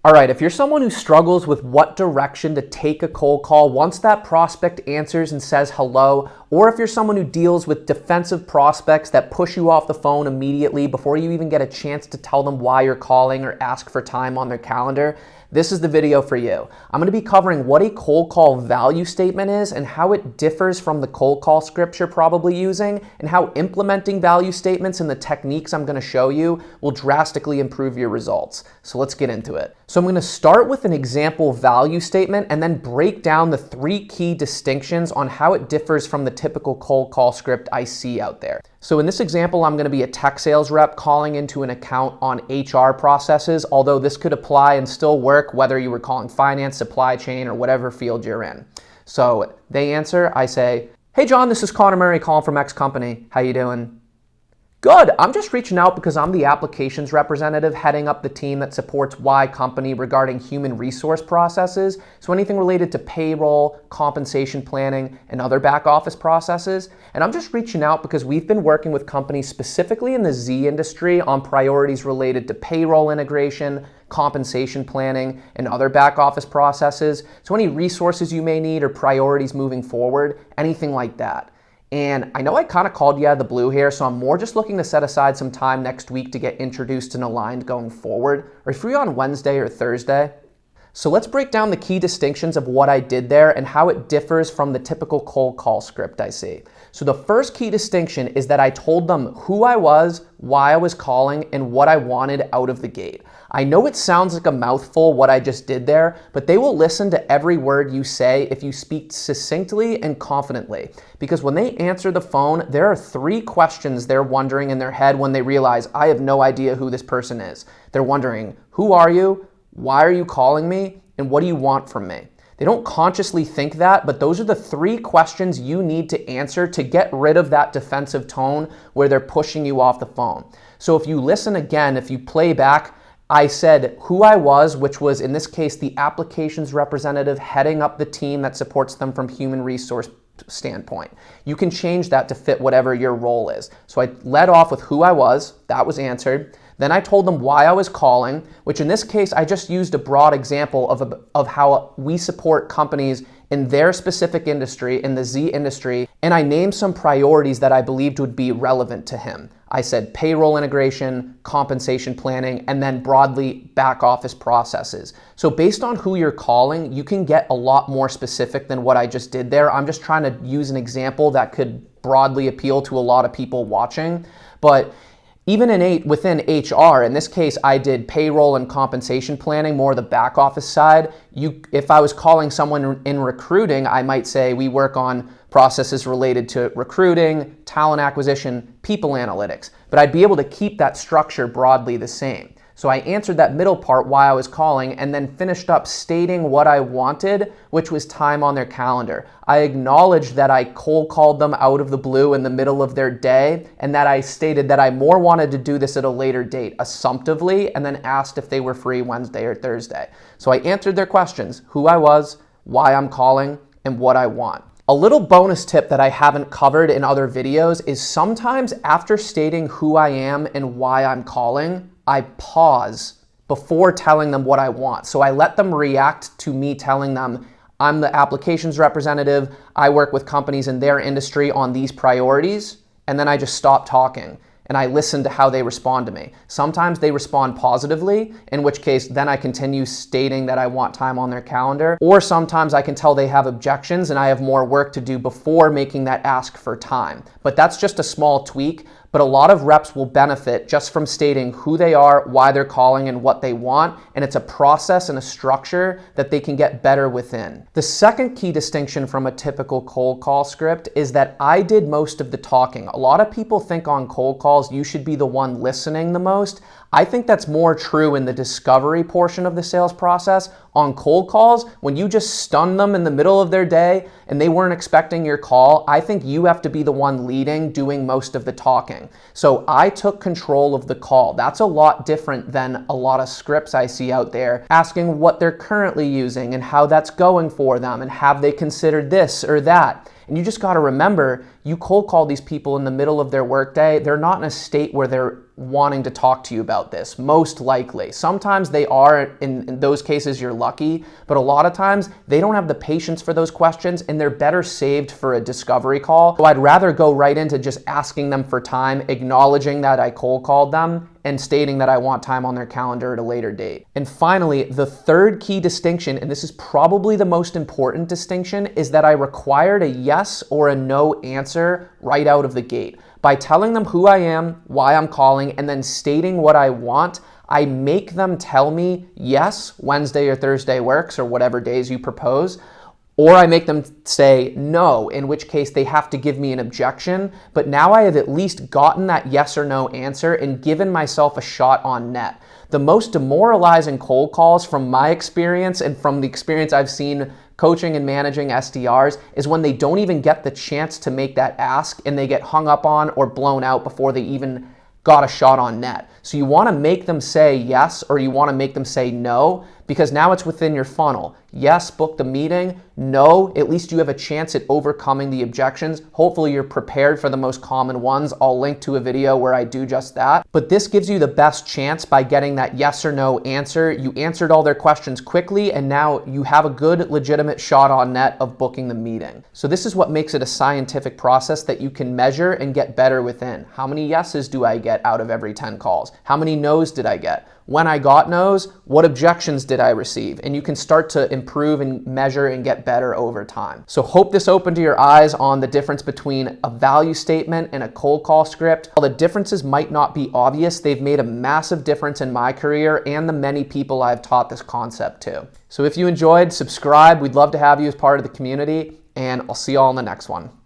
All right, if you're someone who struggles with what direction to take a cold call once that prospect answers and says hello, or if you're someone who deals with defensive prospects that push you off the phone immediately before you even get a chance to tell them why you're calling or ask for time on their calendar, this is the video for you. I'm going to be covering what a cold call value statement is and how it differs from the cold call script you're probably using, and how implementing value statements and the techniques I'm going to show you will drastically improve your results. So let's get into it. So I'm going to start with an example value statement and then break down the 3 key distinctions on how it differs from the typical cold call script I see out there. So in this example, I'm going to be a tech sales rep calling into an account on HR processes, although this could apply and still work whether you were calling finance, supply chain, or whatever field you're in. So they answer, I say, "Hey John, this is Connor Murray calling from X company. How you doing?" "Good. I'm just reaching out because I'm the applications representative heading up the team that supports Y company regarding human resource processes. So anything related to payroll, compensation planning, and other back office processes. And I'm just reaching out because we've been working with companies specifically in the Z industry on priorities related to payroll integration, compensation planning, and other back office processes. So any resources you may need or priorities moving forward, anything like that. And I know I kind of called you out of the blue here, so I'm more just looking to set aside some time next week to get introduced and aligned going forward. Are you free on Wednesday or Thursday?" So let's break down the key distinctions of what I did there and how it differs from the typical cold call script I see. So the first key distinction is that I told them who I was, why I was calling, and what I wanted out of the gate. I know it sounds like a mouthful what I just did there, but they will listen to every word you say if you speak succinctly and confidently. Because when they answer the phone, there are 3 questions they're wondering in their head when they realize I have no idea who this person is. They're wondering, who are you? Why are you calling me? And what do you want from me? They don't consciously think that, but those are the 3 questions you need to answer to get rid of that defensive tone where they're pushing you off the phone. So if you listen again, if you play back, I said who I was, which was in this case the applications representative heading up the team that supports them from human resource standpoint. You can change that to fit whatever your role is. So I led off with who I was, that was answered. Then I told them why I was calling, which in this case I just used a broad example of how we support companies in their specific industry, in the Z industry, and I named some priorities that I believed would be relevant to him. I said payroll integration, compensation planning, and then broadly back office processes. So based on who you're calling, you can get a lot more specific than what I just did there. I'm just trying to use an example that could broadly appeal to a lot of people watching. But even within HR, in this case, I did payroll and compensation planning, more the back office side. If I was calling someone in recruiting, I might say we work on processes related to recruiting, talent acquisition, people analytics. But I'd be able to keep that structure broadly the same. So I answered that middle part, why I was calling, and then finished up stating what I wanted, which was time on their calendar. I acknowledged that I cold called them out of the blue in the middle of their day, and that I stated that I more wanted to do this at a later date, assumptively, and then asked if they were free Wednesday or Thursday. So I answered their questions, who I was, why I'm calling, and what I want. A little bonus tip that I haven't covered in other videos is sometimes after stating who I am and why I'm calling, I pause before telling them what I want. So I let them react to me telling them, I'm the applications representative, I work with companies in their industry on these priorities, and then I just stop talking. And I listen to how they respond to me. Sometimes they respond positively, in which case then I continue stating that I want time on their calendar. Or sometimes I can tell they have objections and I have more work to do before making that ask for time. But that's just a small tweak. But a lot of reps will benefit just from stating who they are, why they're calling, and what they want. And it's a process and a structure that they can get better within. The second key distinction from a typical cold call script is that I did most of the talking. A lot of people think on cold calls you should be the one listening the most. I think that's more true in the discovery portion of the sales process. On cold calls, when you just stun them in the middle of their day and they weren't expecting your call, I think you have to be the one leading, doing most of the talking. So I took control of the call. That's a lot different than a lot of scripts I see out there asking what they're currently using and how that's going for them and have they considered this or that. And you just got to remember, you cold call these people in the middle of their workday. They're not in a state where they're wanting to talk to you about this, most likely. Sometimes they are, in those cases you're lucky, but a lot of times they don't have the patience for those questions and they're better saved for a discovery call. So I'd rather go right into just asking them for time, acknowledging that I cold called them, and stating that I want time on their calendar at a later date. And finally, the third key distinction, and this is probably the most important distinction, is that I required a yes or a no answer right out of the gate. By telling them who I am, why I'm calling, and then stating what I want, I make them tell me yes, Wednesday or Thursday works, or whatever days you propose, or I make them say no, in which case they have to give me an objection. But now I have at least gotten that yes or no answer and given myself a shot on net. The most demoralizing cold calls from my experience and from the experience I've seen coaching and managing SDRs is when they don't even get the chance to make that ask and they get hung up on or blown out before they even got a shot on net. So you want to make them say yes, or you want to make them say no, because now it's within your funnel. Yes, book the meeting. No, at least you have a chance at overcoming the objections. Hopefully you're prepared for the most common ones. I'll link to a video where I do just that. But this gives you the best chance by getting that yes or no answer. You answered all their questions quickly, and now you have a good, legitimate shot on net of booking the meeting. So this is what makes it a scientific process that you can measure and get better within. How many yeses do I get out of every 10 calls? How many no's did I get? When I got no's, what objections did I receive? And you can start to improve and measure and get better over time. So hope this opened your eyes on the difference between a value statement and a cold call script. While the differences might not be obvious, they've made a massive difference in my career and the many people I've taught this concept to. So if you enjoyed, subscribe. We'd love to have you as part of the community, and I'll see you all in the next one.